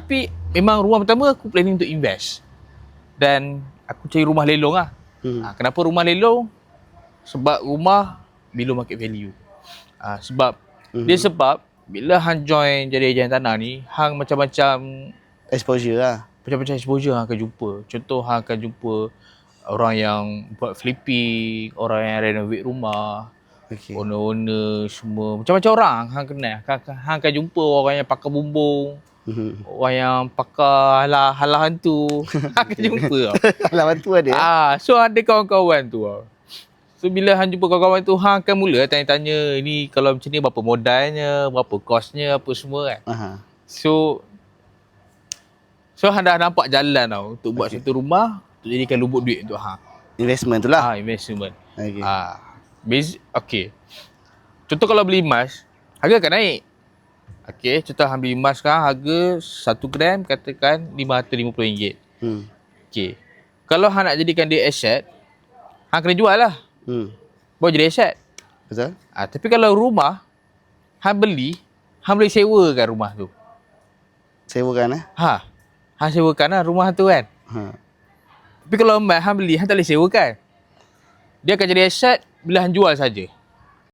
Tapi memang rumah pertama aku planning untuk invest. Dan aku cari rumah lelong lah. Kenapa rumah lelong? Sebab rumah below market value. Sebab dia sebab bila hang join jadi ejen tanah ni, hang macam-macam exposure lah. Macam-macam exposure hang akan jumpa. Contoh hang akan jumpa orang yang buat flipping, orang yang renovate rumah, owner-owner semua. Macam-macam orang hang kenal. Hang akan jumpa orang yang pakar bumbung, orang yang pakar halah hantu. Hang akan jumpa tau. Halah hantu ada. So ada kawan-kawan tu tau. So bila hang jumpa kawan-kawan tu, hang akan mula tanya-tanya, ni kalau macam ni berapa modalnya, berapa kosnya, apa semua kan. So hang dah nampak jalan tau untuk buat satu rumah, untuk jadikan lubuk duit untuk hang. Investment tu lah. Investment. Okay. Contoh kalau beli emas, harga akan naik. Okay, contoh hang beli emas sekarang, harga 1 gram katakan RM550. Okay. Kalau hang nak jadikan dia aset, hang kena jual lah. Baru jadi aset. Betul. Tapi kalau rumah, hang beli, hang boleh sewakan rumah tu. Sewakan Hang sewakan lah rumah tu kan. Tapi kalau emas hang beli, hang tak boleh sewakan. Dia akan jadi aset bila hang jual saja.